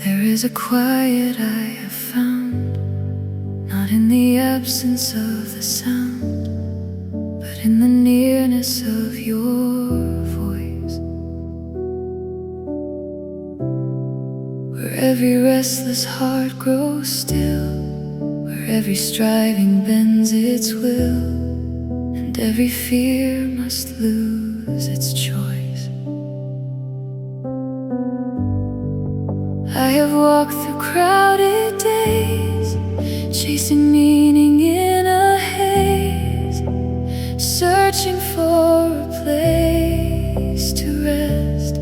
There is a quiet I have found, not in the absence of the sound, but in the nearness of your voice, where every restless heart grows still, where every striving bends its will, and every fear must lose its choice. I have walked through crowded days, chasing meaning in a haze, searching for a place to rest,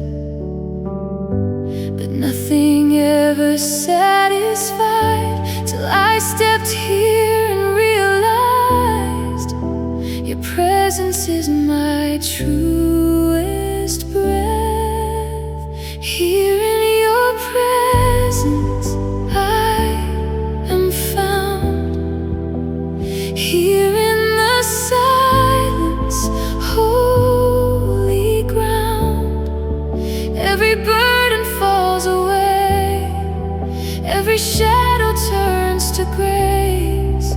but nothing ever satisfied, till I stepped here and realized your presence is my truest breath. Here in your presence I am found, here in the silence, holy ground. Every burden falls away, every shadow turns to grace.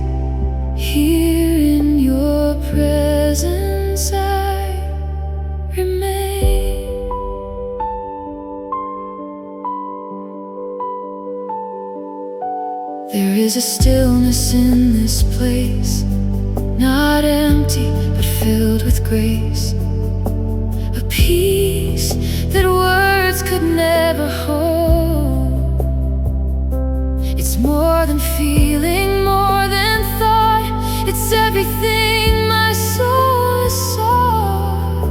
Here in your presence I remain. There is a stillness in this place, not empty but filled with grace, a peace that words could never hold. It's more than feeling, more than thought, it's everything my soul saw,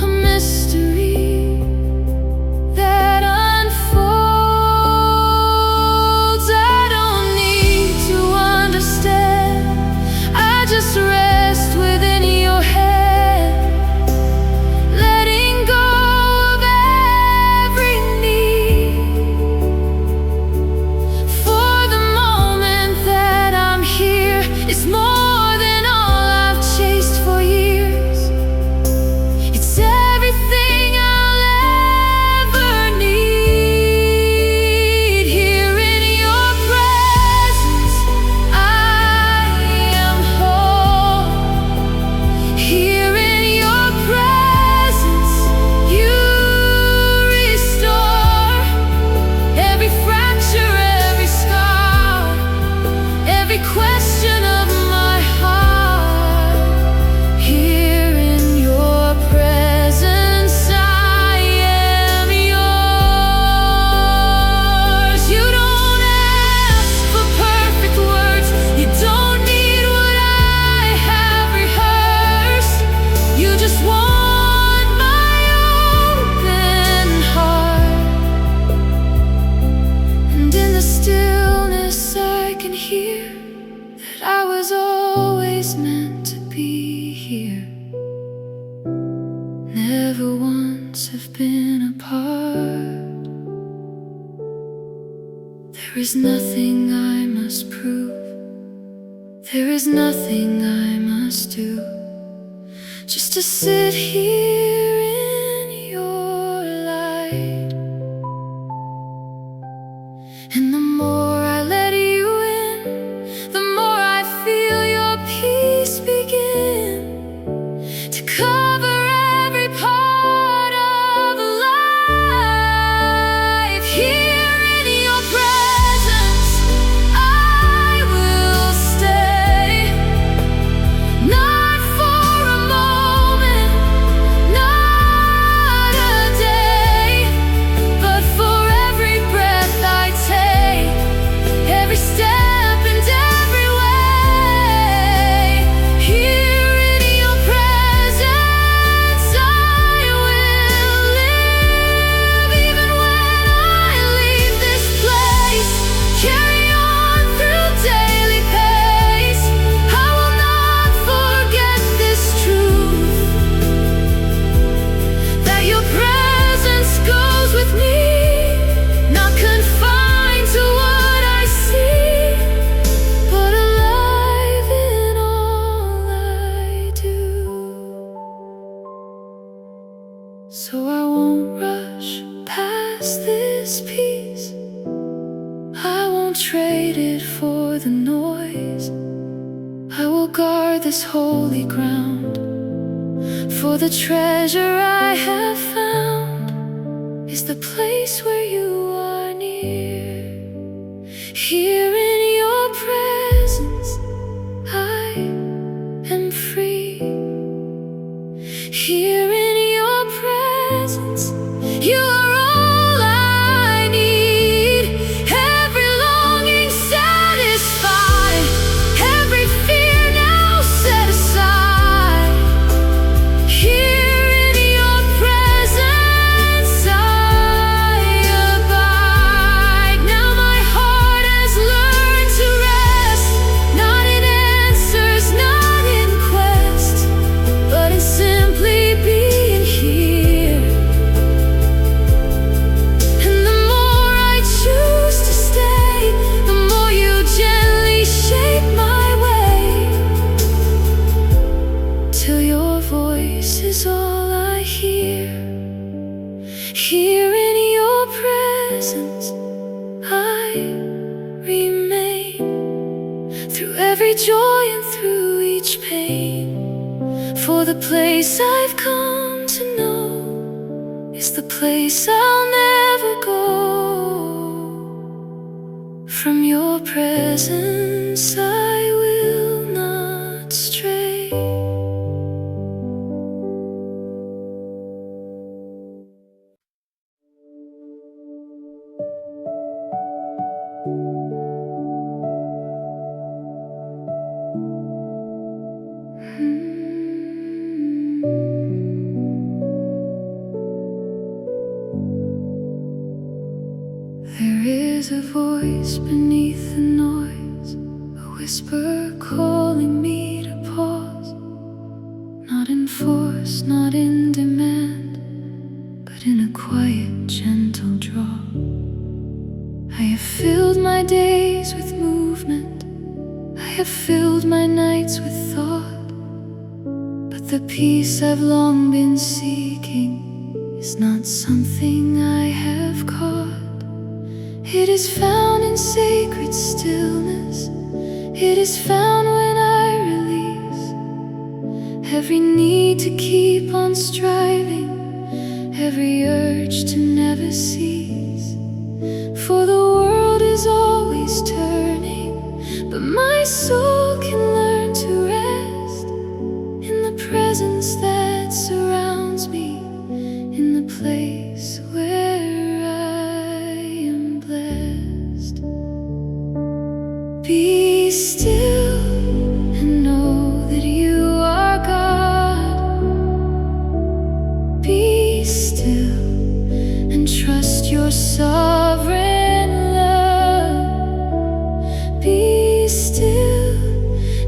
a mystery that unfolds. I don't need to understand, I just rest within your hand, letting go of every need. For the moment that I'm here is more than all I've chased for years. It's everything I'll ever need. Here in your presence I am whole. Here in your presence you restore every fracture, every scar, every question of my heart. Here in your presence I am yours. You don't ask for perfect words, you don't need what I have rehearsed. You just want my open heart, and in the stillness I can hear that I was always meant to be here. Never once have been apart. There is nothing I must prove, there is nothing I must do, just to sit here in your light. And the more I let you in, the more I feel your peace begin to cover every part of life. Here in your presence I will stay, not for a moment, not a day, but for every breath I take, every step and every way. Here in your presence I will live, even when I leave this place. Carry on through daily pace, I will not forget this truth, that your presence goes with me, not confined to what I see, but alive in all I do. So I won't rush past this peace, won't trade it for the noise. I will guard this holy ground, for the treasure I have found is the place where you are near. Here in your presence I am free. Here in your presence you are all I need. Every longing satisfied, every fear now set aside. Here in your presence I abide. Now my heart has learned to rest, not in answers, not in quest, but in simply being here. And the more I choose to stay, the more you gently shape my way, till your voice is all I hear. Here in your presence I remain, through every joy and through each pain. For the place I've come to know is the place I'll never go. From your presence I will not stray. There is a voice beneath the noise, a whisper calling me to pause. Not in force, not in demand, but in a quiet, gentle draw. I have filled my days with movement, I have filled my nights with thought, but the peace I've long been seeking is not something I have caught. It is found in sacred stillness. It is found when I release every need to keep on striving, every urge to never cease. For the world is always turning, but my soul can learn to rest in the presence that surrounds me, in the place where be still and know that you are God. Be still and trust your sovereign love. Be still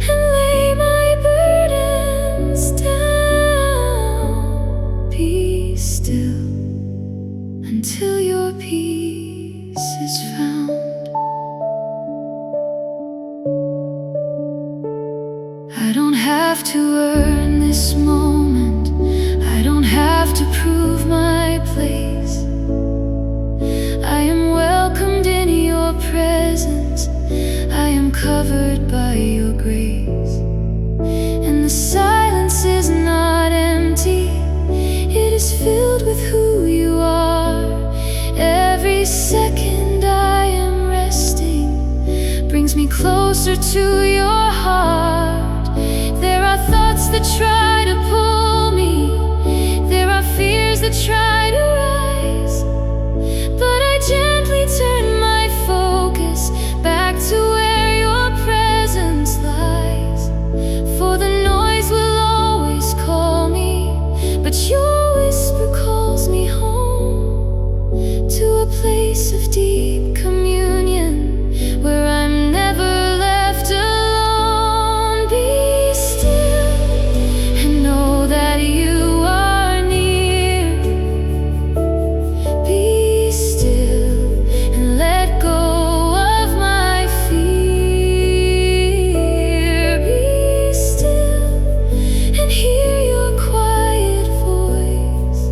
and lay my burdens down. Be still until your peace is found. I don't have to earn this moment, I don't have to prove my place. I am welcomed in your presence, I am covered by your grace. And the silence is not empty, it is filled with who you are. Every second I am resting brings me closer to your heart. There are thoughts that try to pull me, there are fears that try to rise, but I gently turn my focus back to where your presence lies. For the noise will always call me, but your whisper calls me home, to a place of deep communion where I'm never left alone. Be still and know that you are near. Be still and let go of my fear. Be still and hear your quiet voice.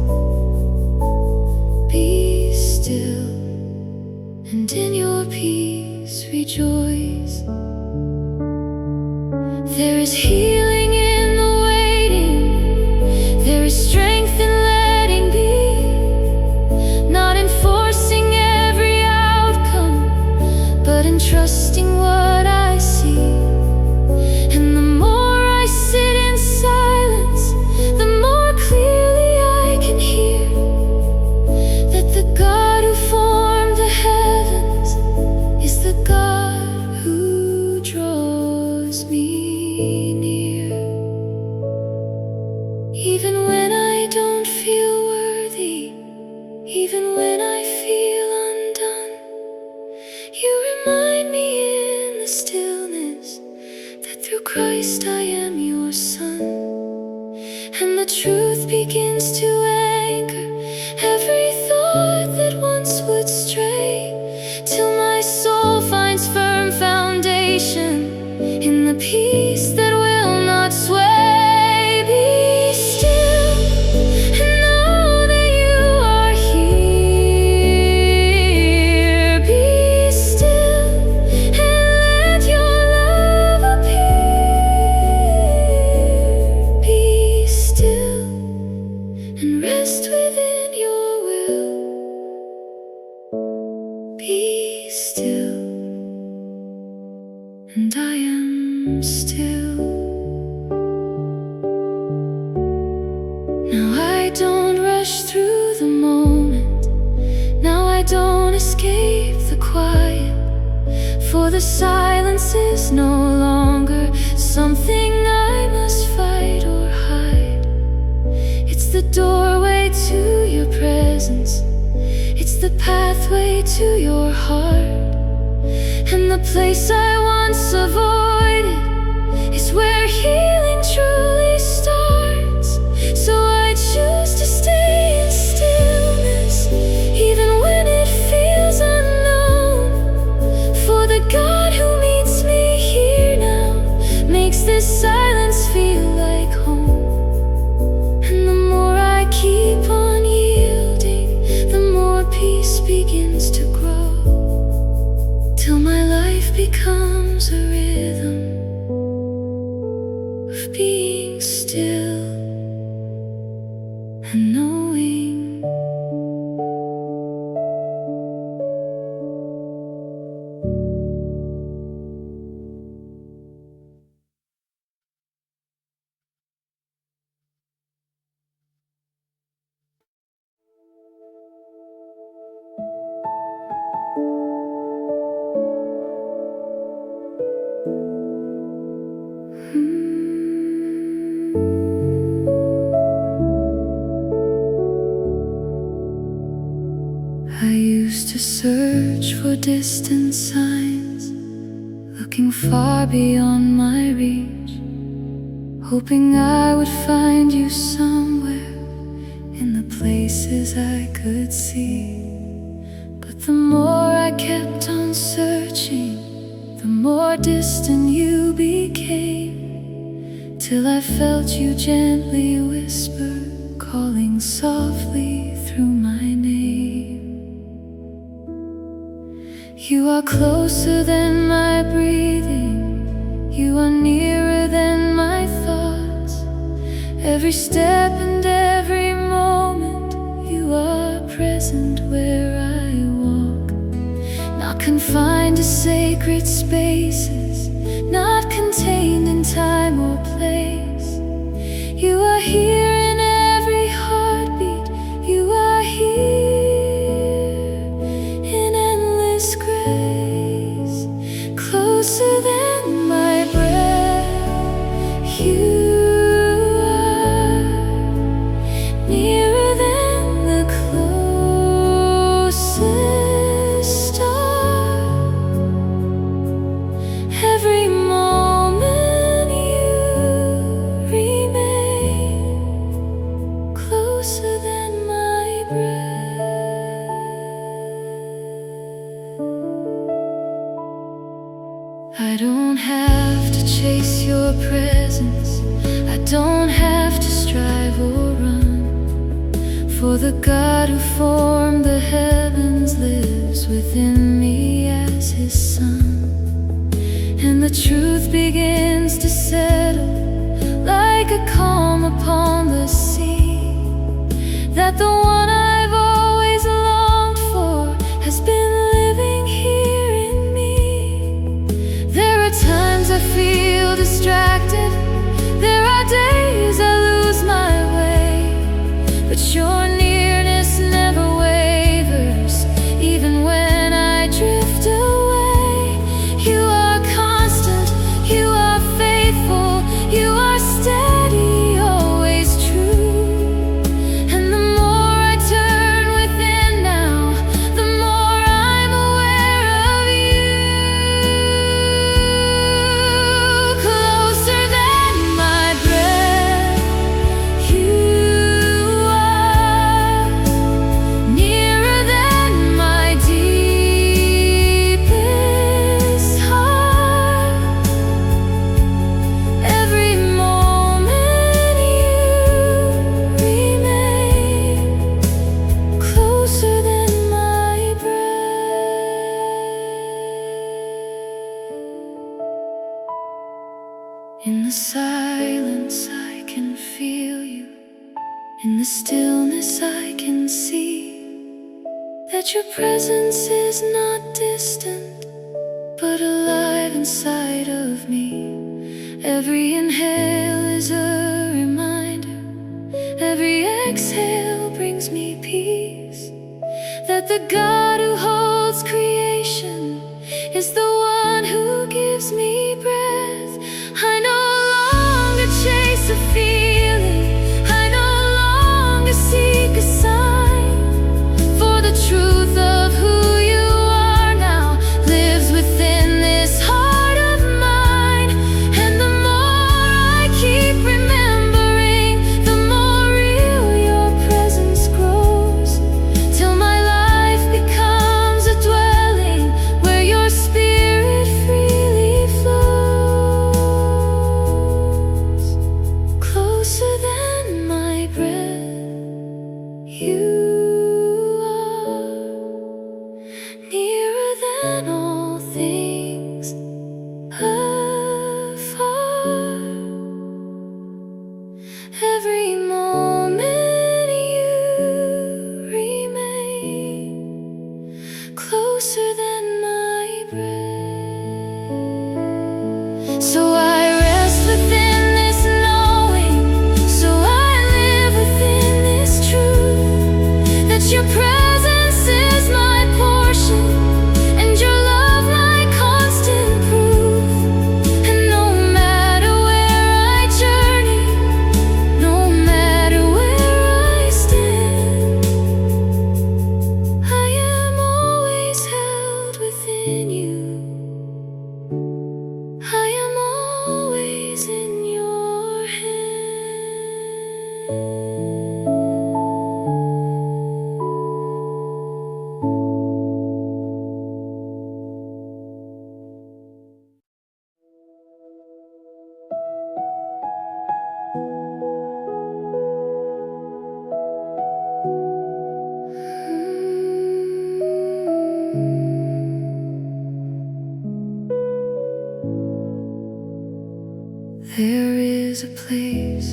Be still and in your There is healing in the waiting. There is strength in letting be. Not in forcing every outcome, but in trusting what I see. And the more I sit in silence, the more clearly I can hear that the God who formed the heavens is the God who draws me near. Even when I don't feel worthy, even when I feel undone, you remind me in the stillness that through Christ I am your son. And the truth begins to anchor every thought that once would stray, till my soul finds firm foundation in the peace that will not sway. Be still and know that you are here. Be still and let your love appear. Be still and rest within your will. Be still and I am still. Now I don't rush through the moment. Now I don't escape the quiet, for the silence is no longer something I must fight or hide. It's the doorway to your presence. It's the pathway to your heart. And the place I once avoided is where healing truly starts. So I choose to stay in stillness, even when it feels unknown. For the God who meets me here now makes this silence feel like home. And the more I keep on yielding, the more peace begins to grow, till my life becomes a rhythm of being still and knowing. I used to search for distant signs, looking far beyond my reach, hoping I would find you somewhere in the places I could see. But the more I kept on searching, the more distant you became, till I felt you gently whisper, calling softly through my name. You are closer than my breathing. You are nearer than my thoughts. Every step and every moment, you are present where I walk. Not confined to sacred spaces, not contained in time or place. You are here in every heartbeat. You are here in endless grace, closer than my breath. You are nearer than the closest star. Every moment you remain closer than my breath. I don't have to chase your presence. I don't have to strive or run, for the God who formed the heavens lives within me as his son. And the truth begins to set that the one I've always longed for has been living here in me. There are times I feel distracted, there are days I lose my way, but your nearness never wavers, even when I drift away. You are constant, you are faithful, you are steady, always true. And the more I turn within now, the more I'm aware of you. Closer than my breath, you are. Nearer than my deepest heart. Every moment you remain closer than my breath. In the silence I can feel you, in the stillness I can see that your presence is not distant, but alive inside of me. Every inhale is a reminder, every exhale brings me peace, that the God who holds creation is the one who gives me breath. I no longer chase a feeling, I no longer seek a sign, for the truth of who you are now lives within this heart of mine. And the more I keep remembering, the more real your presence grows, till my life becomes a dwelling where your spirit freely flows. Closer than my breath, you are. Nearer than all things afar. Every moment you remain closer than my breath. So I rest within this knowing, so I live within this truth, that your presence is my portion, and your love my constant proof. And no matter where I journey, no matter where I stand, I am always held within you. I am always in your hand. There is a place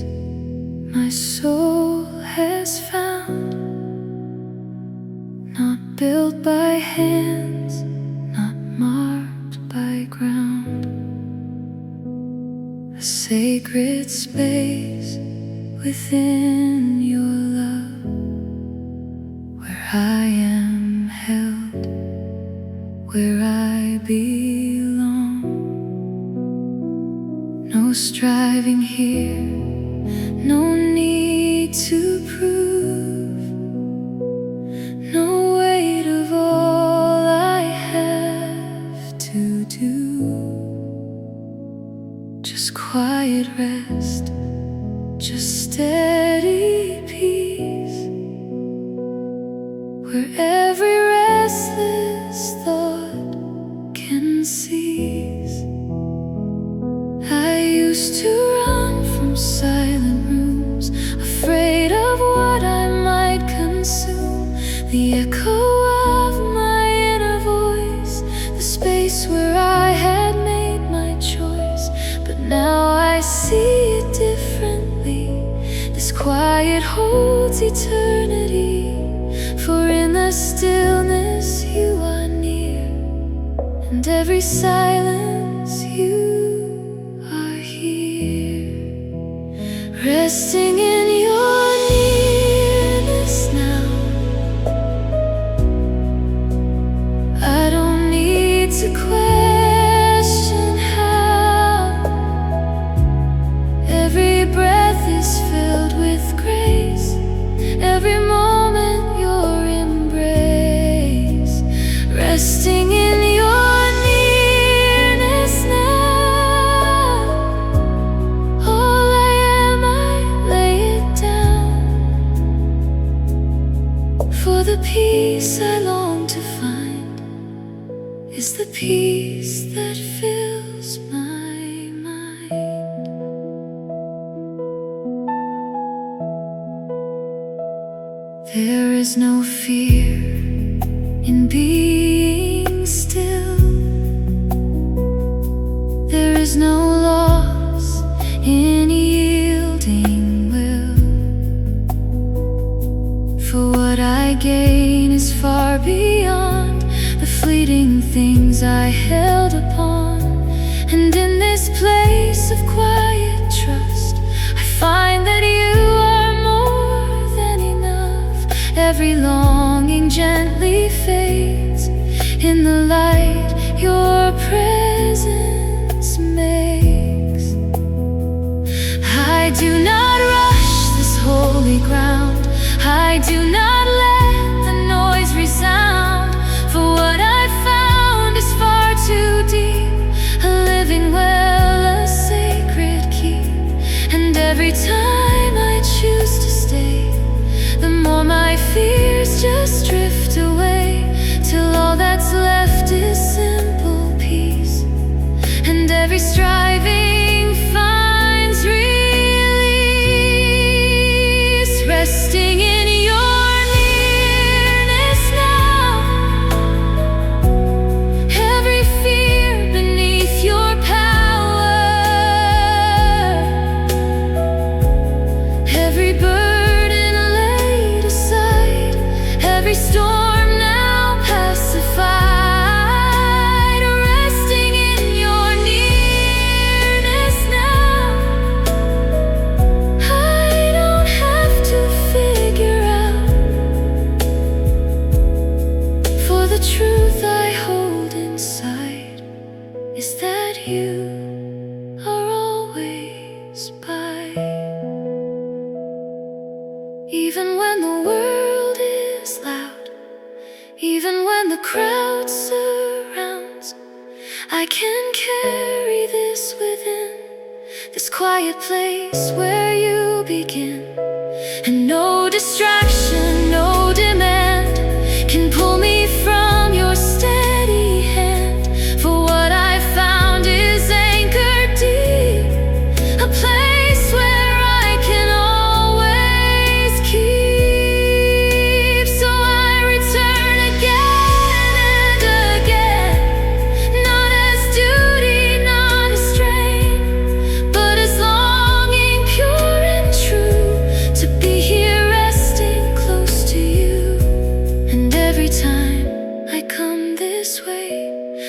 my soul has found, not built by hands, not marked by ground. A sacred space within your love, where I am held, where I belong. No striving here, no need to prove, no weight of all I have to do. Just quiet rest, just steady peace, where every restless thought can cease. I used to run from silent rooms, afraid and every silence you are here, resting in your nearness now. I don't need to question how. Every breath is filled with grace, every moment your embrace, resting in your nearness now. All I am, I lay it down, for the peace I long to find is the peace that fills my mind. There is no fear in being still. There is no loss in yielding will. For what I gain is far beyond the fleeting things I held upon. And in this place of quiet trust, I find that you are more than enough. Every longing gently fades in the light your presence makes. I do not rush this holy ground, I do not let the noise resound. For what I found is far too deep, a living well, a sacred key. And every time I choose to stay, the more my fears just drift away, till all that's left is simple peace. And every striving finds release, resting in your nearness now. Every fear beneath your power, every burden laid aside, every storm now pacified, resting in your nearness now. I don't have to figure out, for the truth I hold inside is that you are always by. Even when the world is loud, even when the crowd surrounds, I can carry this within, this quiet place where you begin. And no distraction, no demand can pull me from your steady hand. For what I found is anchored deep, a place where I can always keep. So I return again and again, not as duty, not as strain, but as longing pure and true, to be here resting close to you. And every time I come this way,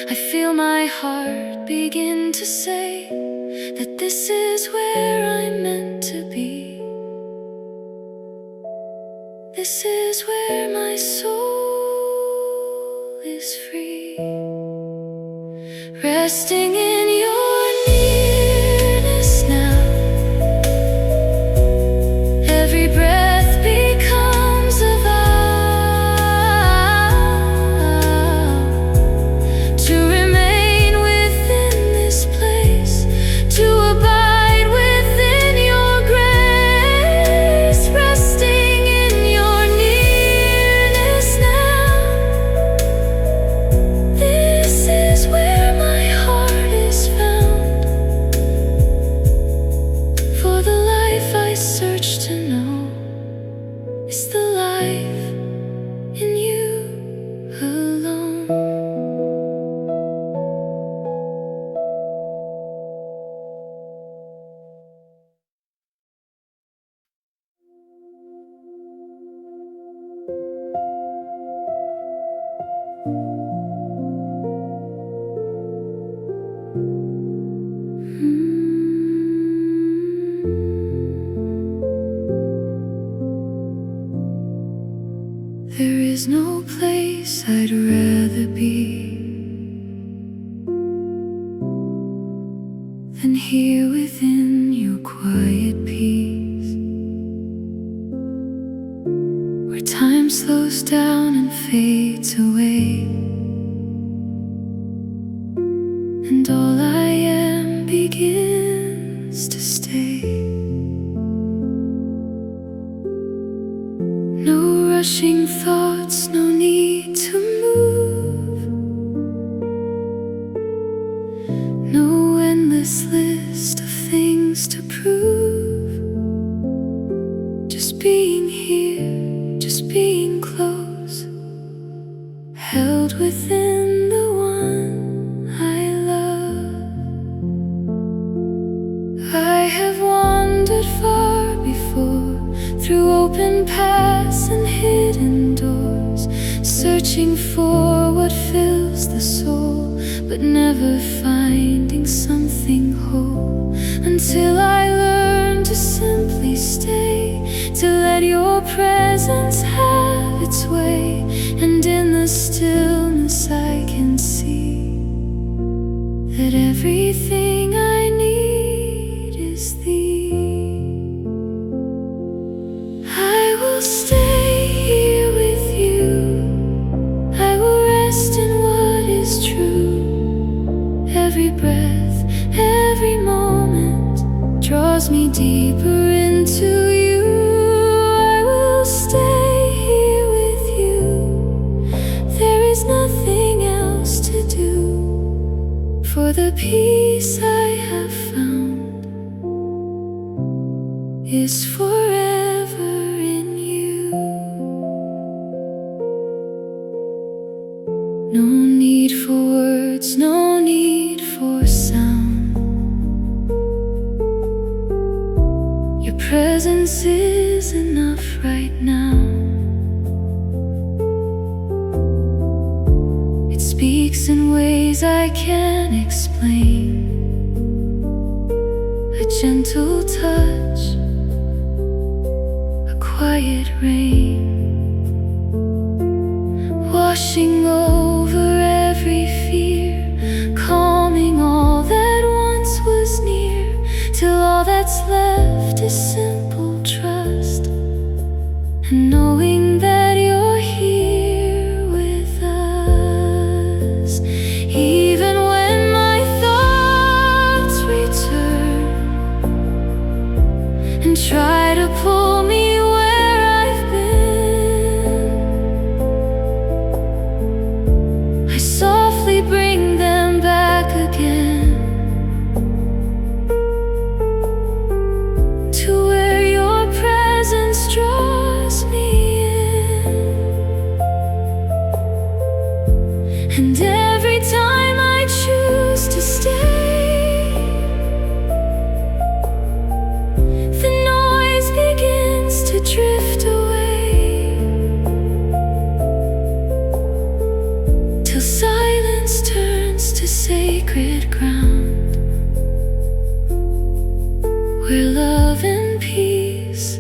I feel my heart begin to say that this is where I'm meant to be. This is where my soul is free, resting in your nearness now. Every breath becomes a vow to remain within this place, to abide within your grace, resting in your nearness now. This is where my heart is and all I am begins to stay. No rushing thoughts, no need to move, no endless list of things to prove. Just being here, just being close, held within the one I love. I have wandered far before, through open paths and hidden doors, searching for what fills the soul, but never finding something whole, until I learned to simply stay, to let your presence have its way. And in the stillness I can see that everything I need is thee. I will stay here with you, I will rest in what is true. Every breath, every moment draws me deeper into you. I will stay here with you, there is nothing else to do, for the peace I have found is forever in you. No need for words, no need for sound. Your presence is enough right now. It speaks in ways I can't explain. A gentle touch, a quiet rain, washing over every fear, calming all that once was near, till all that's left is simple trust, and knowing that you're here with us. Even when my thoughts return and try to pull me where I've been, I softly bring them back again, to where your presence draws me in. And every time I choose to stay, the noise begins to drift away, till silence turns to sacred ground, where love and peace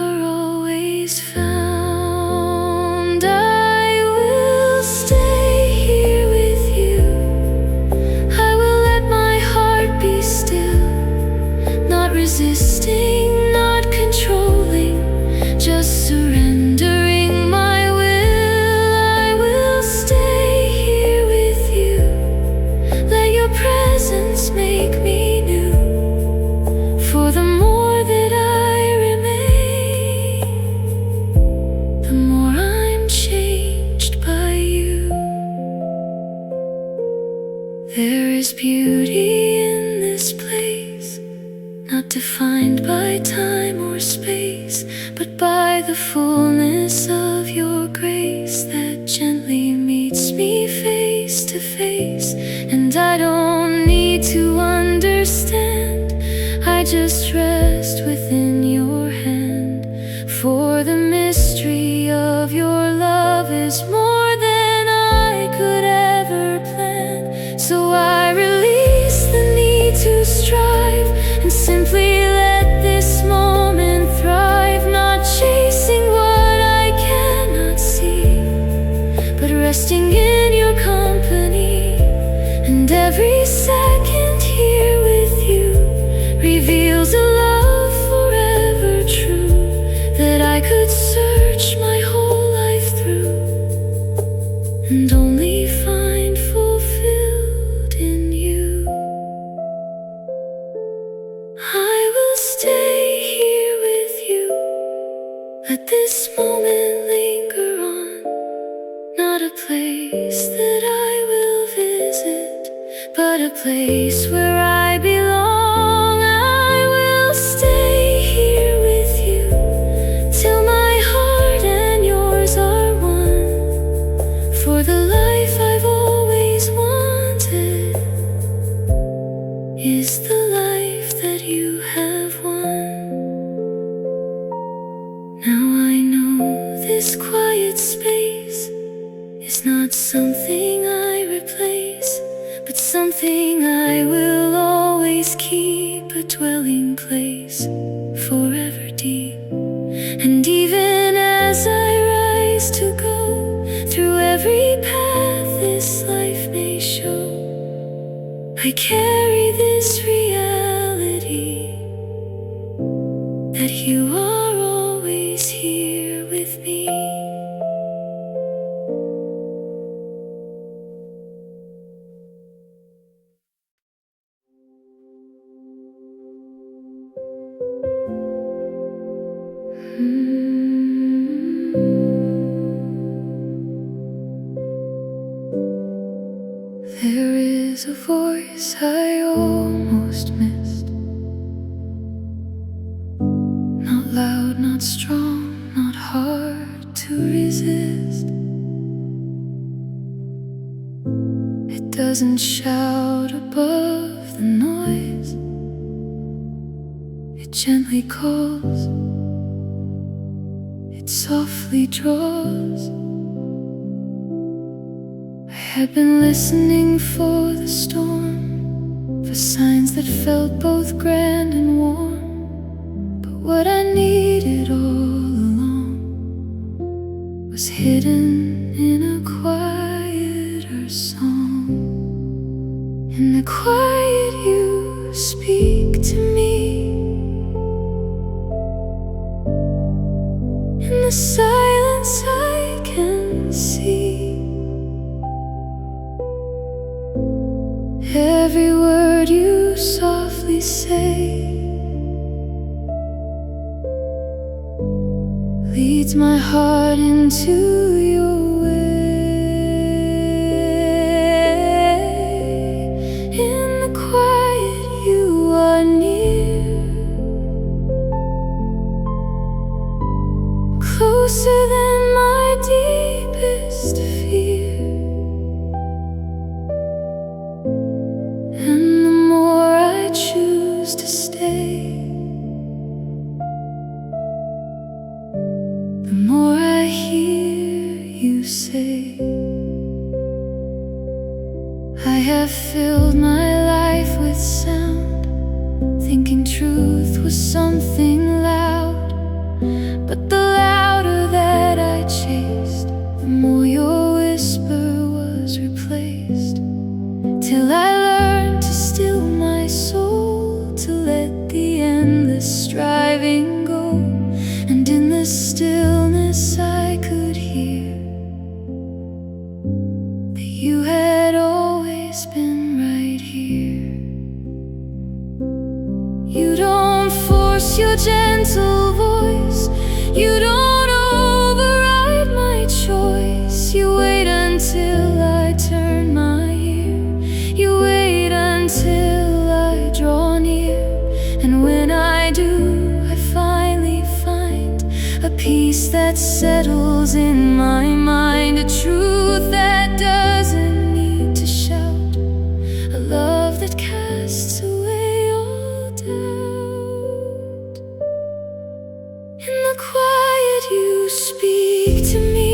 are always found. I will stay here with you, I will let my heart be still, not resisting, not controlling, just surrendering my will. I will stay here with you, let your presence make me new, for the more that I remain, the more I'm changed by you. There is beauty in this place, not defined by time or space, but by the fullness of your grace that gently meets me face to face. And I don't need to understand, I just rest within your hand, for the mystery of your love is more than I could ever plan. So I release the need to strive, and simply let this moment thrive, not chasing what I cannot see, but resting in your company. And every second here with you reveals a love place where I belong. I will stay here with you till my heart and yours are one. For the life I've always wanted is the life that you have won. Now I know this quiet space is not something I replace, but something I will always keep a dwelling place, forever deep. And even as I rise to go through every path this life may show, I carry this reality that you are always here with me. There is a voice I almost missed. Not loud, not strong, not hard to resist. It doesn't shout above the noise. It gently calls. It softly draws. I had been listening for the storm, for signs that felt both grand and warm. But what I needed all along was hidden in a quieter song. In the quiet you speak to me. In the silence I can see every word you softly say leads my heart into your way. In the quiet you are near, closer than my deepest fear. And the more I choose to stay, the more I hear you say, I have filled my life with sound, thinking truth was something loud. But the louder that I chased, the more your whisper was replaced. Till I learned to still my soul, to let the endless striving go. And in the stillness I could hear that you had always been right here. You don't force your gentle voice, you don't override my choice. You wait until I turn my ear, you wait until I draw near. And when I do, I finally find a peace that settles in my mind, a truth that doesn't need to shout, a love that casts away all doubt. In the quiet you speak to me,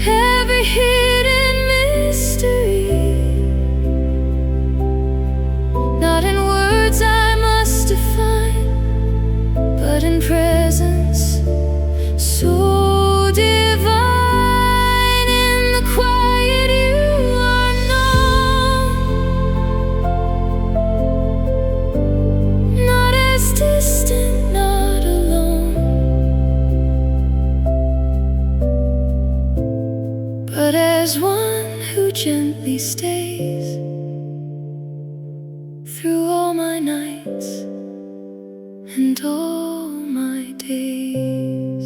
every hidden mystery, not in words I must define, but in presence so divine. In the quiet you are known, not as distant, not alone, but as one who gently stays through all my nights and all my days.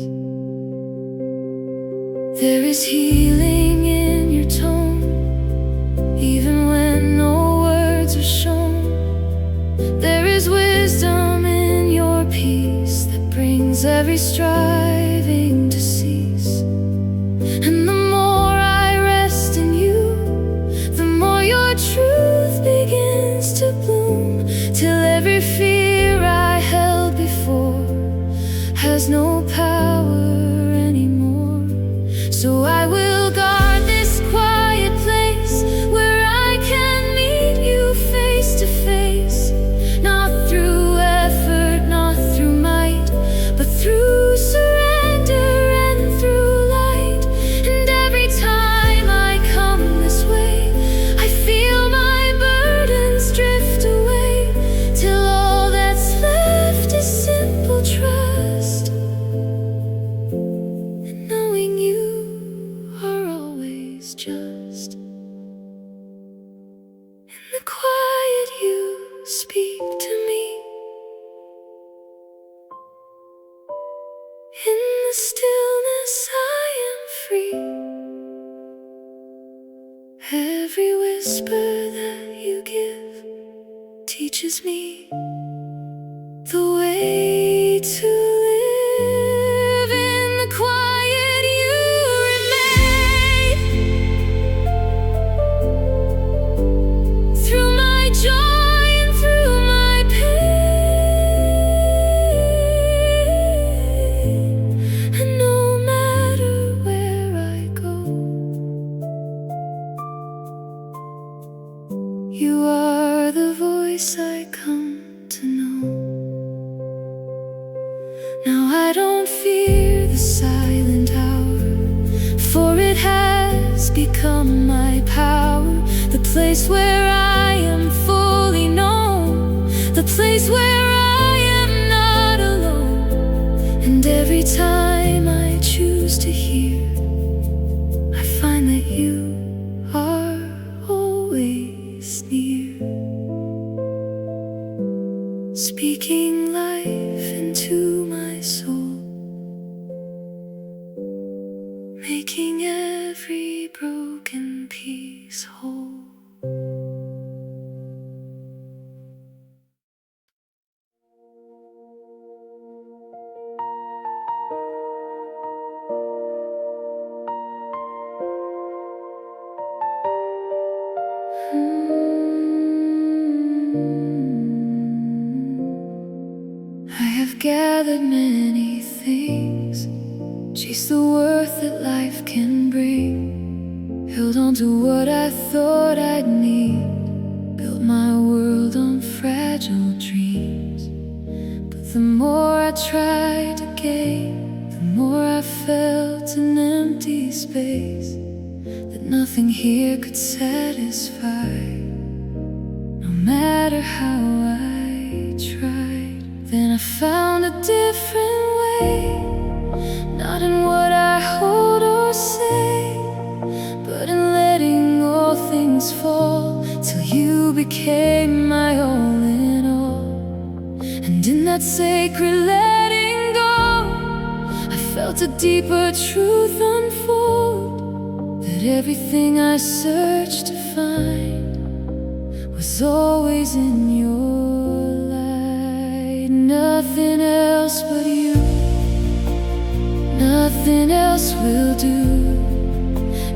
There is healing in your tone, every striving to cease. And the more I rest in you, the more your truth begins to bloom, till every fear I held before has no power anymore. So I will guard this quiet place where I can meet you face to face, not through effort, not through might, but through surrender and through light. And every time I come this way, I feel my burdens drift away, till all that's left is simple trust, and knowing you are always just. In the quiet you speak to me, in the stillness I am free. Every whisper that you give teaches me the way to live. In the quiet you remain, through my joy and through my pain. And no matter where I go, you are the voice I come to know. Now I don't fear the silent hour, for it has become my power. The place where I am fully known, the place where I am not alone. And every time I choose to hear, I find that you are always near, speaking life into my soul, making every broken piece whole. I have gathered many things, chased the worth that life can bring, held on to what I thought I'd need, built my world on fragile dreams. But the more I tried to gain, the more I felt an empty space that nothing here could satisfy. No matter how I tried, then I found a different way, not in what I hold or say, but in letting all things fall, till you became my all in all. And in that sacred letting go, I felt a deeper truth unfold, that everything I searched to find was always in your light. Nothing else but you, nothing else will do.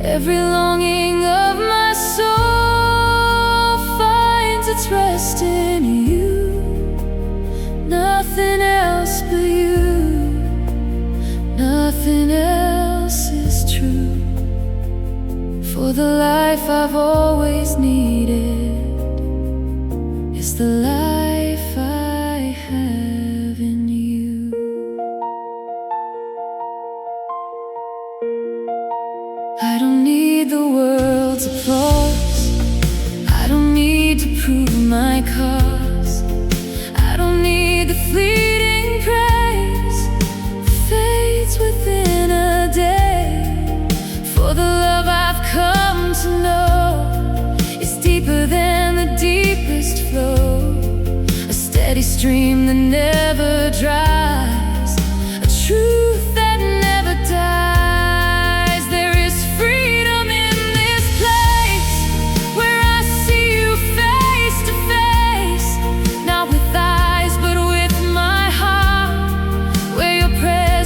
Every longing of my soul finds its rest in you. Nothing else but you, nothing else is true. For the life I've always needed is the life I have in you. I don't need the world's applause, I don't need to prove my cause, I don't need the fleeting praise that fades within a day. For the love I've come to know is deeper than the deepest flow, a steady stream that never dries, a truth that never dies. There is freedom in this place, where I see you face to face, not with eyes but with my heart, where your presence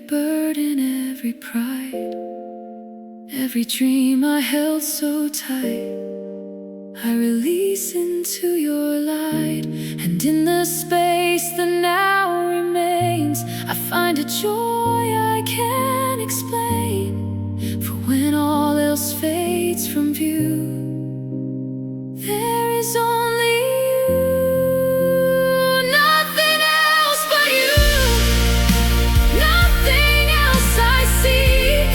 burden, every pride, every dream I held so tight, I release into your light. And in the space that now remains, I find a joy I can't explain. For when all else fades from view, there is only you, nothing else but you, nothing else I seek.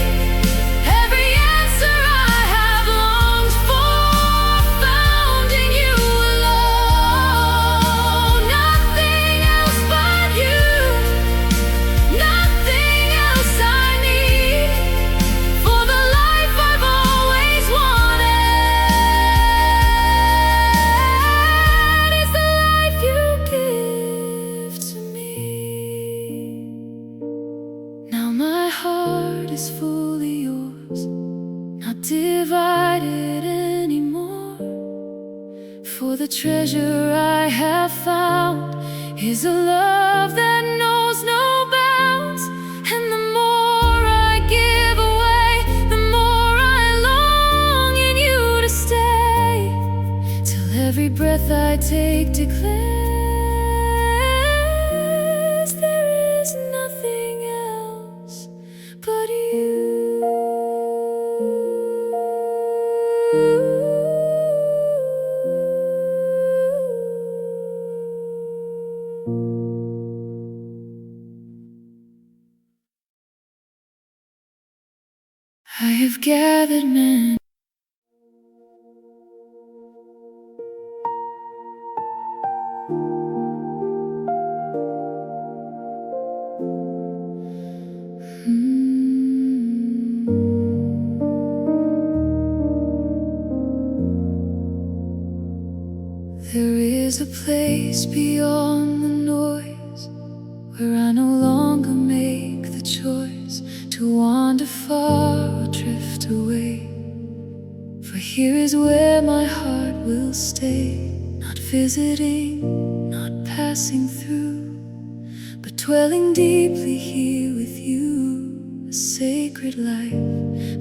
Every answer I have longed for, found in you alone. Nothing else but you, nothing else I need, for the life I've always wanted is the life you give to me. Now my heart is fully yours, not divided anymore. For the treasure I have found is a love that knows no bounds. And the more I give away, the more I long in you to stay, till every breath I take declares there is nothing else but you. I have gathered men. There is a place beyond the noise, where I no longer make the choice to wander far or drift away. For here is where my heart will stay, not visiting, not passing through, but dwelling deeply here with you. A sacred life,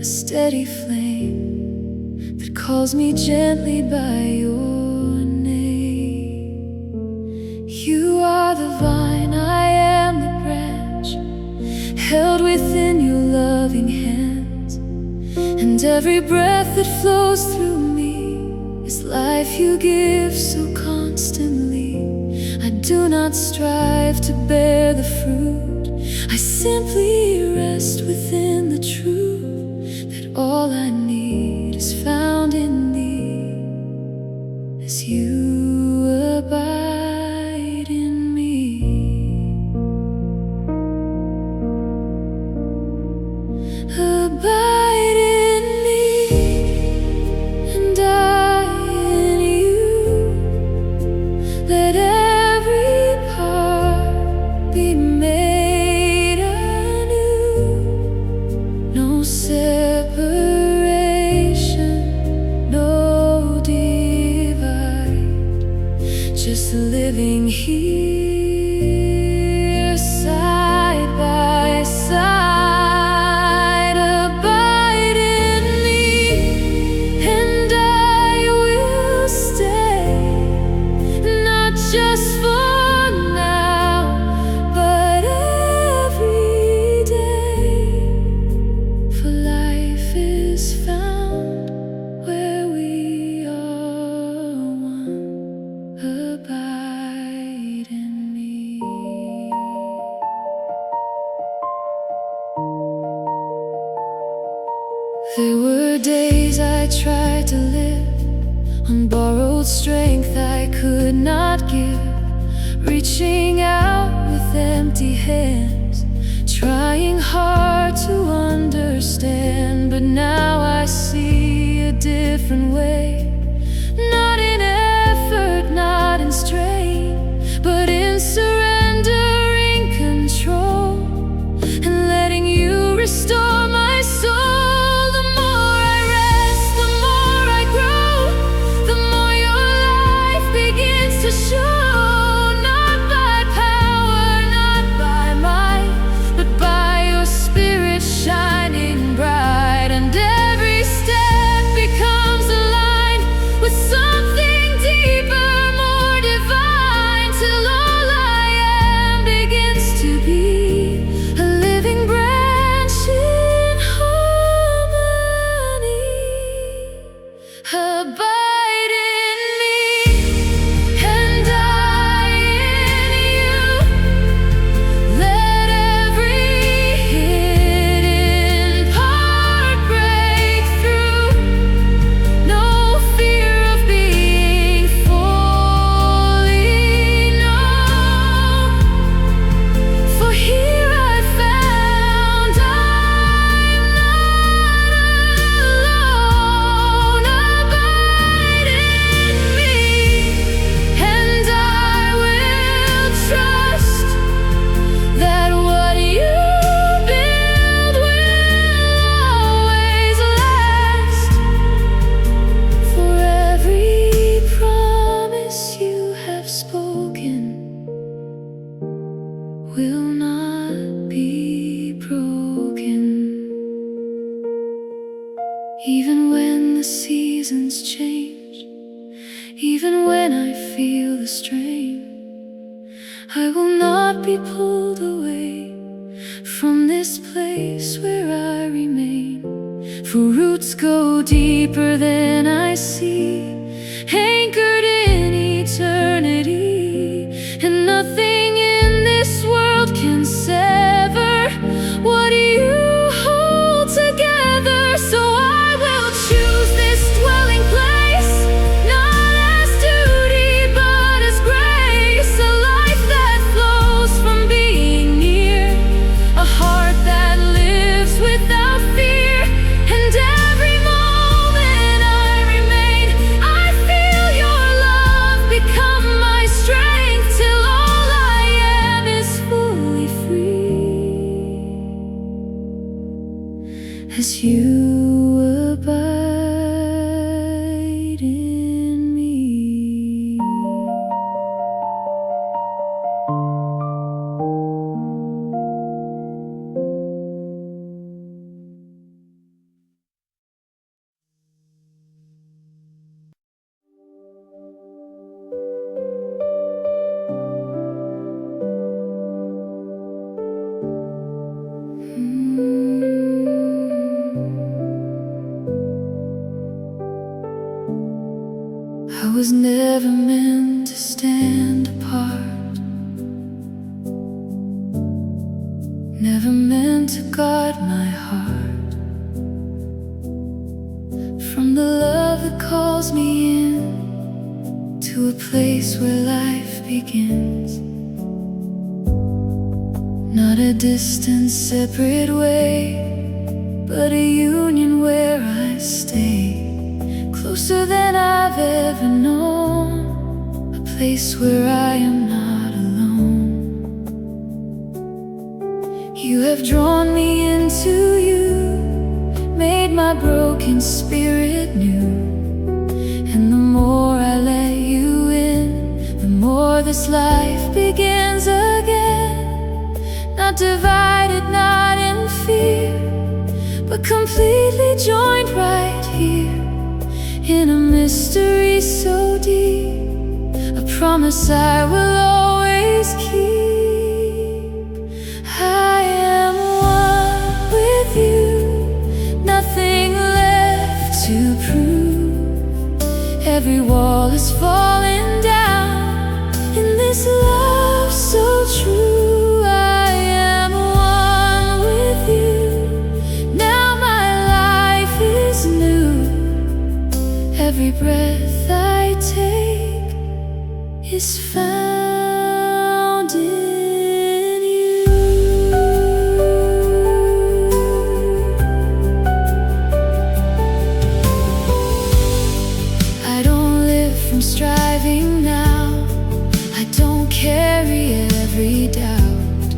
a steady flame that calls me gently by your name. You are the vine, I am the branch, held within your loving hands. And every breath that flows through me is life you give so constantly. I do not strive to bear the fruit, I simply rest within the truth that all I need is found in thee, as you abide in me. Abide in me, and I in you. Let every part be made anew. No separation, no divide, just living here side by side. Abide in me, and I will stay, not just for now, but every day. For life is found where we are one. Abide in me. There were days I tried to live on borrowed strength I could not give, reaching out with empty hands, trying hard to understand. But now I see a different way, not in effort, not in strain, but in surrendering control and letting you restore my soul. The more I rest, the more I grow, the more your life begins to show. Not by power, not by might, but by your I feel the strain, I will not be pulled away from this place where I remain. For roots go deeper than I see, anchored in eternity, and nothing in this world can sever what you hold together. So I will choose this dwelling place, not as duty but as grace, a life that flows from being near, a heart that lives without fear. And every moment I remain, I feel your love become my strength, till all I am is fully free, as you abide in me. I was never meant to stand apart, never meant to guard my heart from the love that calls me in to a place where life begins. Not a distant, separate way, but a union where I stay, closer than I've ever known, a place where I am not alone. You have drawn me into you, made my broken spirit new, and the more I let you in, the more this life begins again. Not divided, not in fear, but completely joined right here in a mystery so deep, a promise I will always keep. I am one with you, nothing left to prove. Every wall is falling down in this love so true. I am one with you, now my life is new. Every breath I take is found in you. I don't live from striving now, I don't carry every doubt,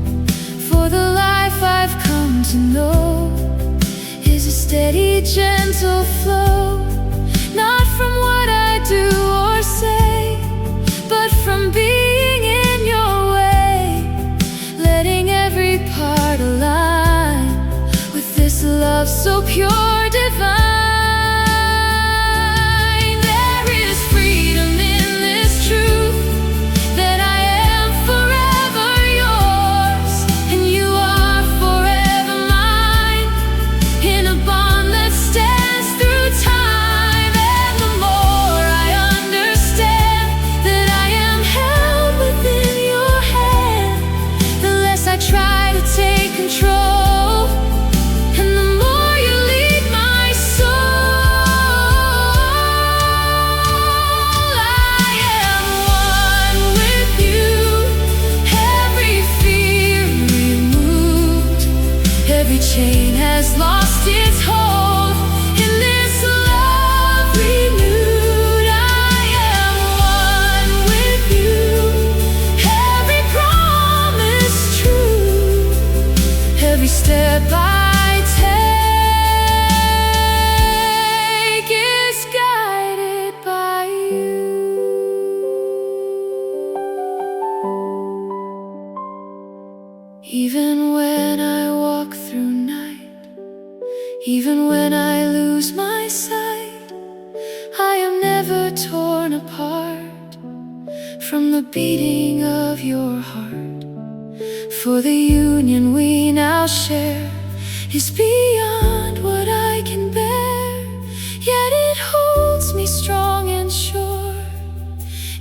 for the life I've come to know is a steady, gentle flow. Not from what I do or say, but from being in your way, letting every part align with this love so pure, divine. There is freedom in this truth, that I am forever yours, and you are forever mine, in a bond that stands through time. I try to take control, and the more you lead my soul. I am one with you, every fear removed, every chain has lost its hold, in this love renewed. I am one with you, every promise true, every step I take is guided by you. Even when I walk through night, even when I lose my sight, I am never torn apart, from the beating of your heart. For the union we now share is beyond what I can bear, yet it holds me strong and sure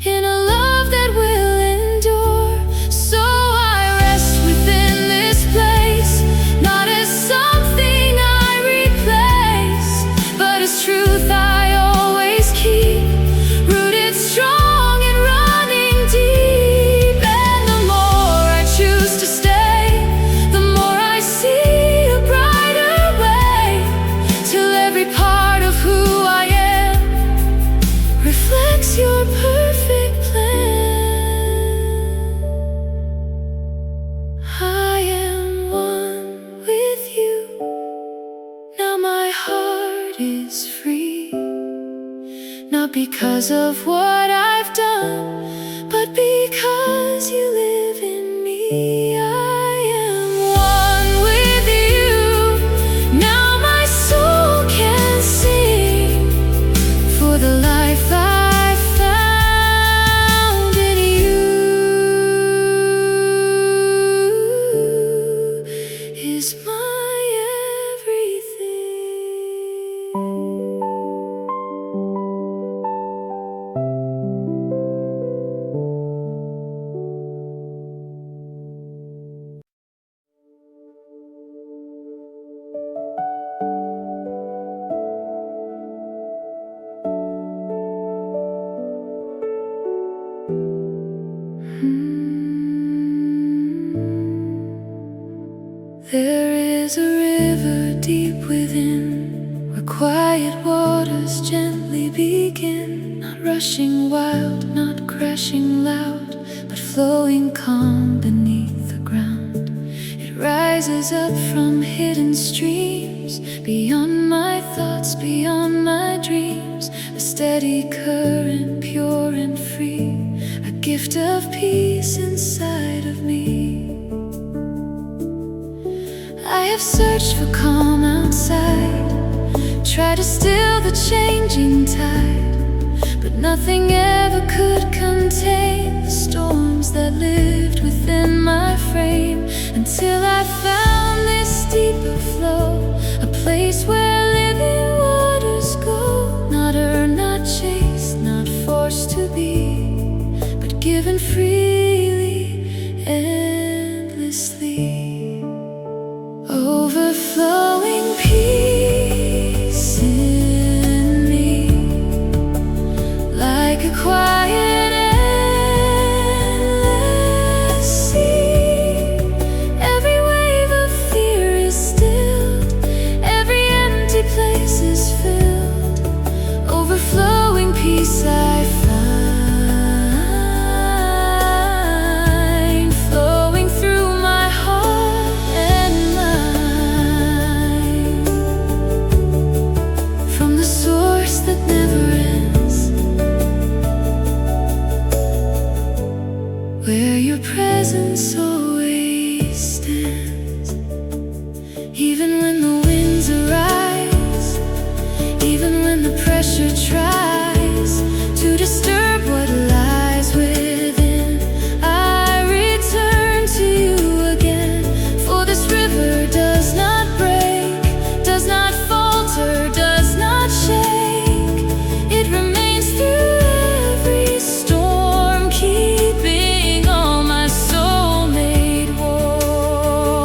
in a love that will endure. So I rest within this place, not as something I replace, but as truth I always keep, rooted strong and running deep. And the more I choose to stay, the more I see a brighter way, till every part of who I am reflects your perfect plan. I am one with you, now my heart is free, not because of what I've done, but because you live in me. I am one with you, now my soul can sing, for the life I found in you is my everything. There is a river deep within, where quiet waters gently begin, not rushing wild, not crashing loud, but flowing calm beneath the ground. It rises up from hidden streams, beyond my thoughts, beyond my dreams, a steady current, pure and free, a gift of peace inside of me. I have searched for calm outside, tried to still the changing tide, but nothing ever could contain the storms that lived within my frame, until I found this deeper flow, a place where living waters go, not earned, not chased, not forced to be, but given freely, endlessly. Overflowing peace in me, like a quiet endless sea. Every wave of fear is stilled, every empty place is filled. Overflowing peace I find, flowing through my heart and mind, from the source that never ends, where your presence always stands. Even when the winds arise, even when the pressure tries to disturb what lies within, I return to you again. For this river does not break, does not falter, does not shake. It remains through every storm, keeping all my soul made whole.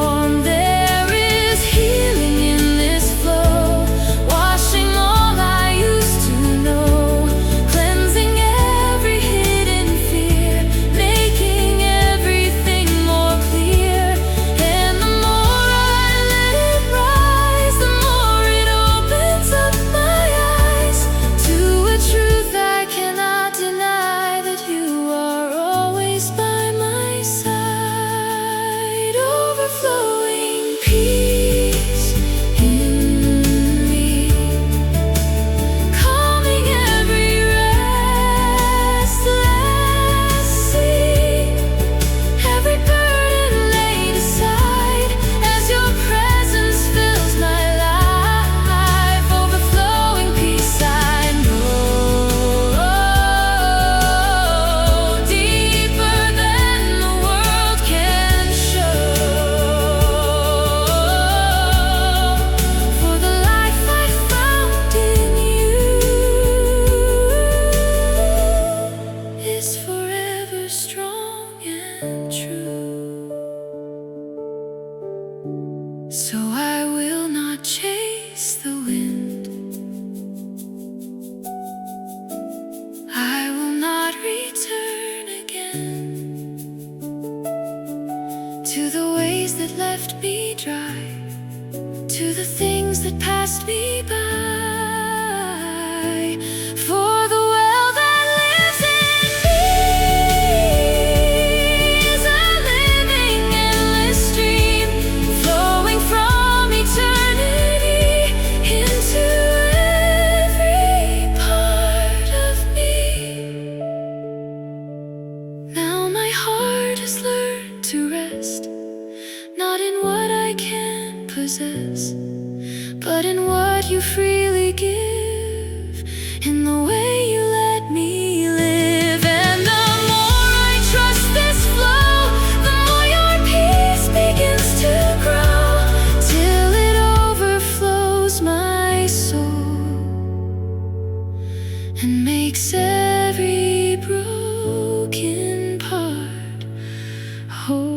ever strong and true. So I will not chase the wind, I will not return again to the ways that left me dry, to the things that passed me by. For the well that lives in me is a living, endless stream, flowing from eternity into every part of me. Now my heart has learned to rest, not in what I can possess, but in what you freely give, in the way you let me live. And the more I trust this flow, the more your peace begins to grow, till it overflows my soul and makes every broken part whole.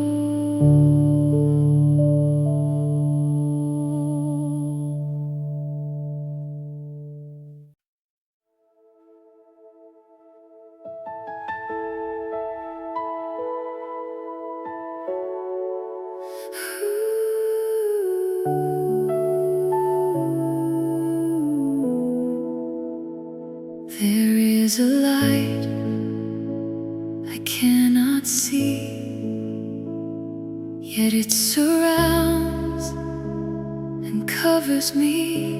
There is a light I cannot see, yet it surrounds and covers me,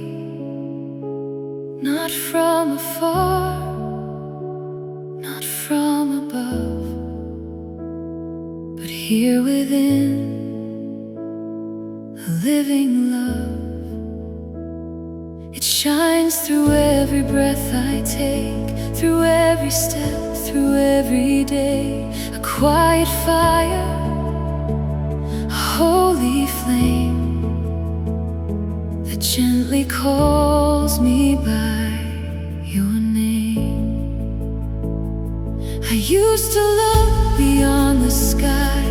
not from afar, not from above, but here within, a living love. It shines through every breath I take, through every step, through every day. A quiet fire, a holy flame that gently calls me by your name. I used to look beyond the sky,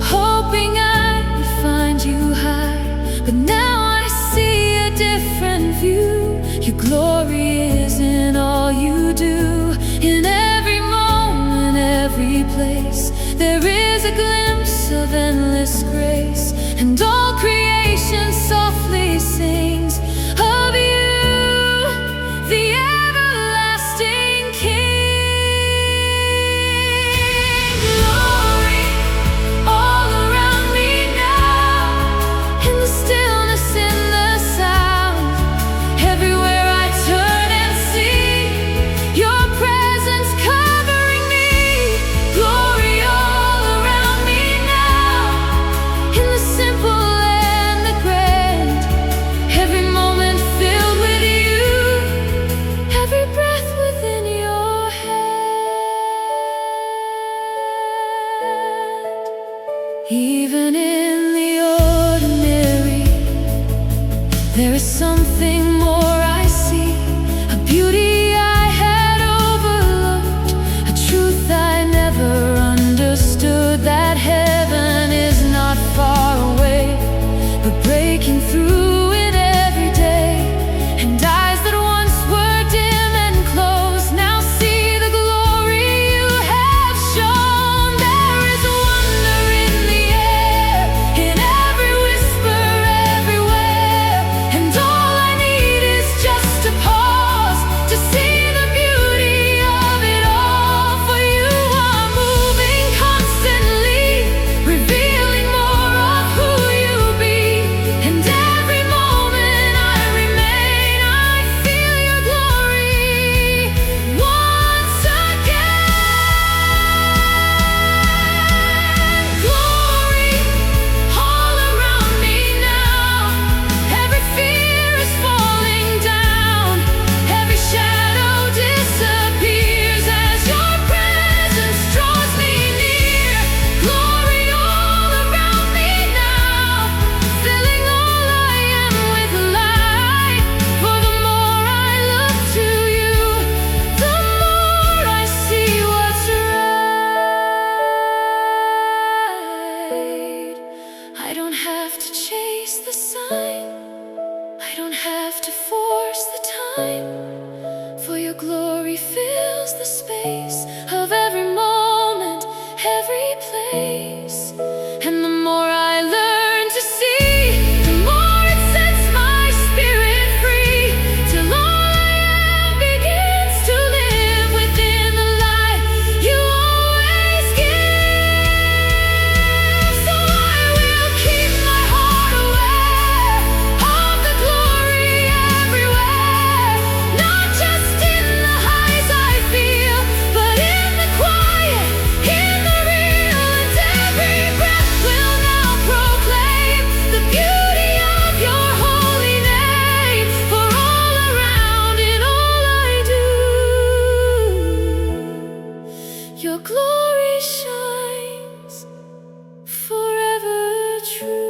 hoping I would find you high, but now I see a different view. Your glory is in all you do, in every moment, every place. There is a glimpse of endless grace, and all creation softly sings of you, the everlasting King. Glory all around me now, in the stillness, in the sound. Everywhere I turn and see your presence covering me. Glory all around me now, in the simple and the grand. Every moment filled with you, every breath within your hand. Even in the ordinary, there is something more I see, a beauty I had overlooked, a truth I never understood, that heaven is not far away, but breaking through it every day. And eyes that once were dim and closed now see the glory you have shown. There is wonder in the air, in every whisper, everywhere, and all shines forever true.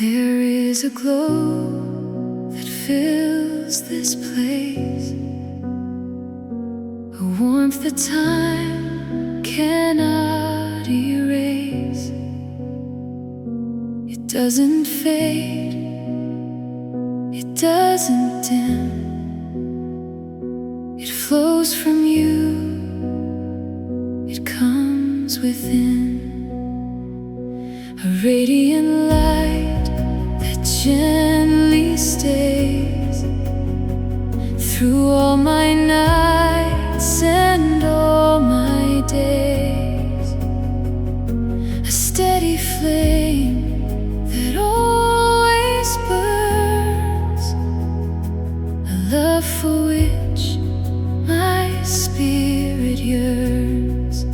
There is a glow that fills this place, a warmth that time cannot erase. It doesn't fade, it doesn't dim. It flows from you, it comes within. A radiant light that gently stays through all my nights and all my days. A steady flame that always burns, a love for which my spirit yearns.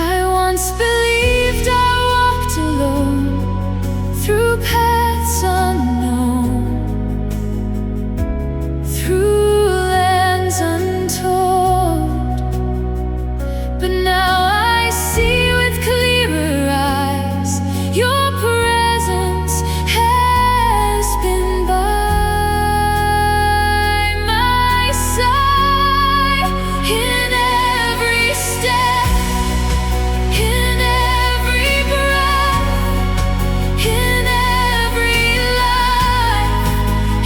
I once believed I walked alone through paths unknown, through lands untold. But now I see with clearer eyes, your presence has been by my side. In every step, in every breath, in every life,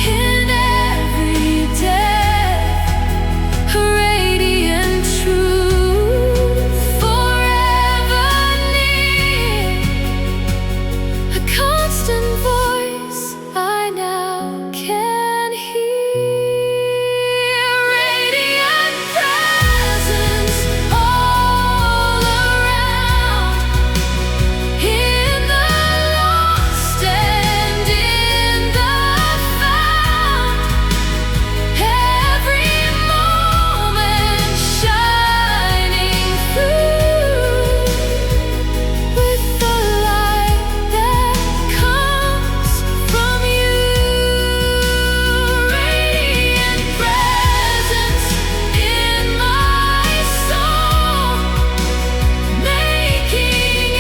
in every death, a radiant truth forever near, a constant voice I now can hear. Radiant presence all around, in the lost and in the found. Every moment shining through with the light that comes from you. Radiant presence in my soul, making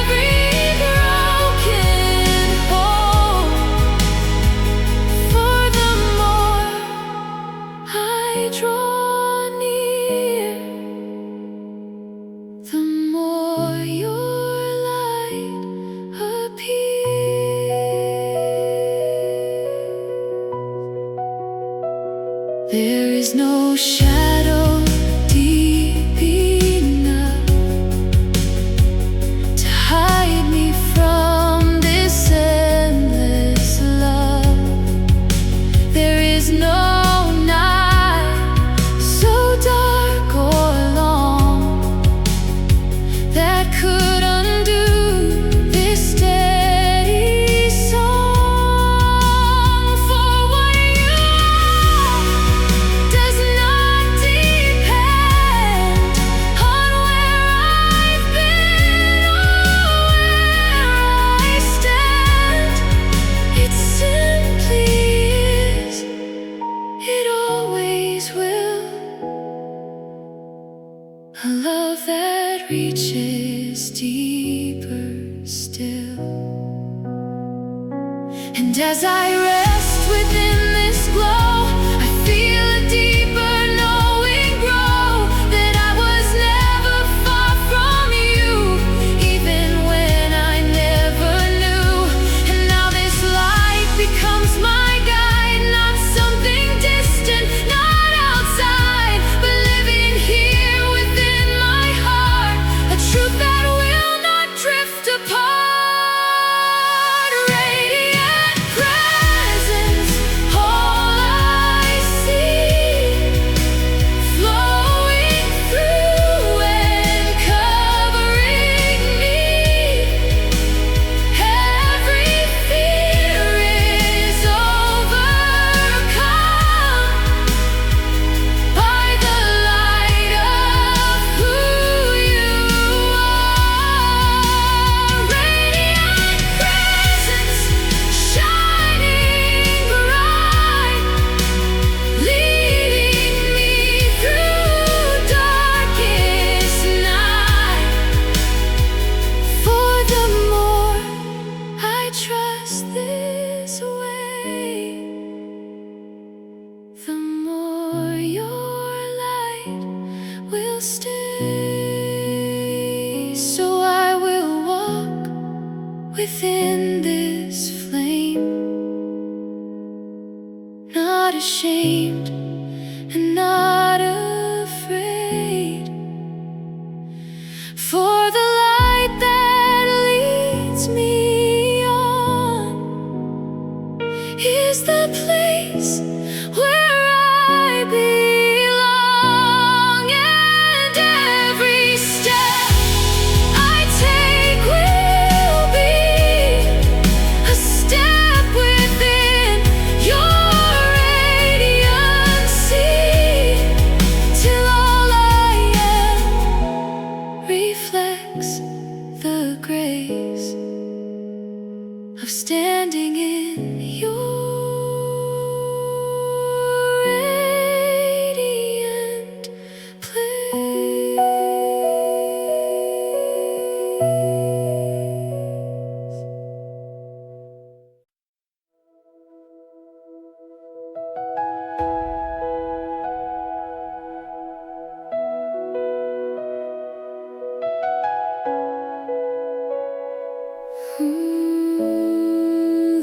every broken whole. For the more I draw near, the more your light appears. There is no shadow deep enough to hide me from this endless love. There is no night so dark or long that could undo this steady song. For what you are does not depend on where I've been or where I stand. It simply is, it always will. A love that reaches deeper still. And as I rest within this glow, I feel a deeper knowing grow, that I was never far from you, even when I never knew. And now this light becomes my guide, not something distant, not outside, but living here within my heart, a truth that will not drift apart. Radiant presence within this flame, not ashamed and not afraid, for the light that leads me on is the place where I belong, and every step I take will be a step within your radiancy, till all I am reflects the grace of standing in your radiant place.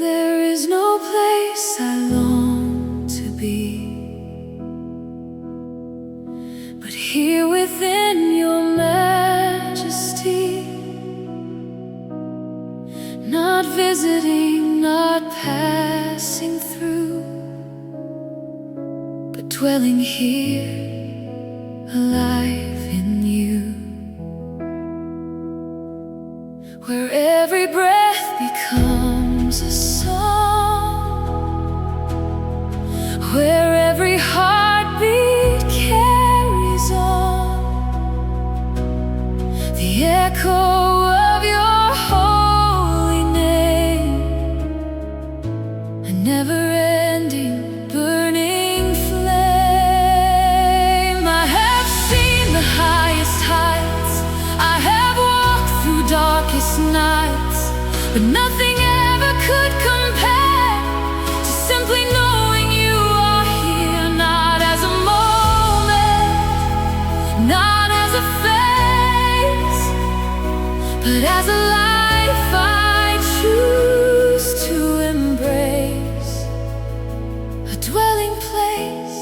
There is no place I long to be, but here within your majesty, not visiting, not passing through, but dwelling here, alive in you, where every breath becomes a song, where every heartbeat carries on the echo of your holy name, a never-ending, burning flame. I have seen the highest heights, I have walked through darkest nights, but nothing ever could compare to simply knowing you are here, not as a moment, not as a phase, but as a life I choose to embrace, a dwelling place,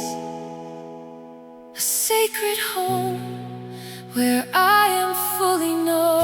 a sacred home where I am fully known.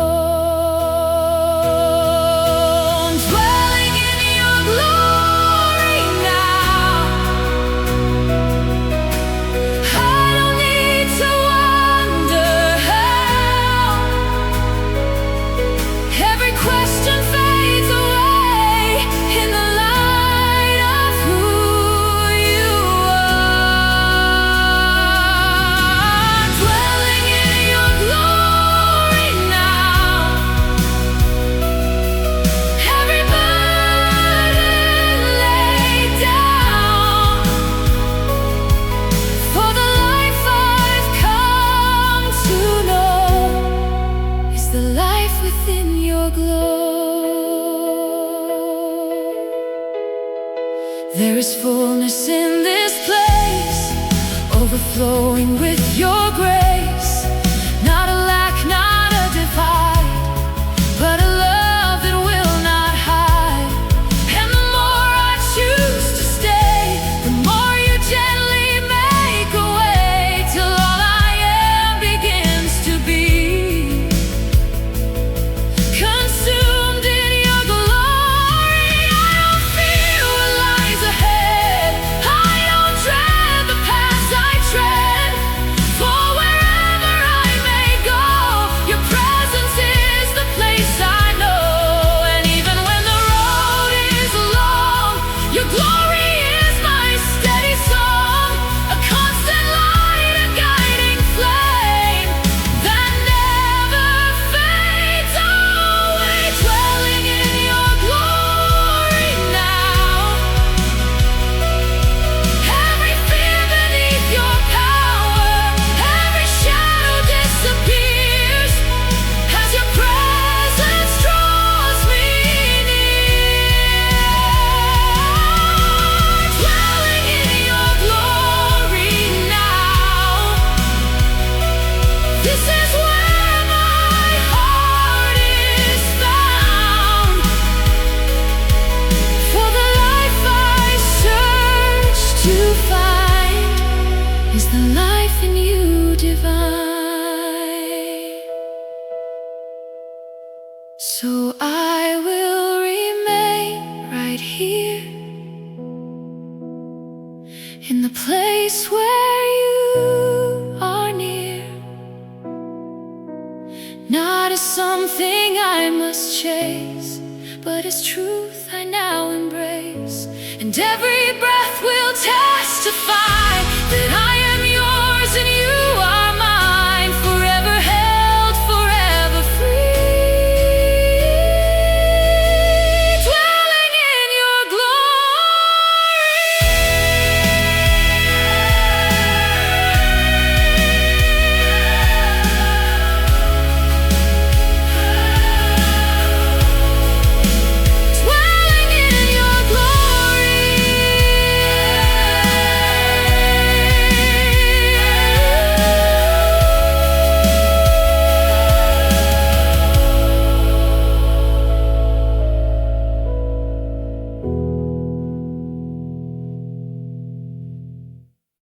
There is fullness in this place, overflowing with your grace. Not a lack, not a divide, but a love that will not hide. And the more I choose to stay, the more you gently make a way, till all I am begins to be consumed in your glory. I don't fear what lies ahead, I don't dread the paths I tread, for where So I will remain right here in the place where you are near, not as something I must chase, but as truth I now embrace, and every breath will testify.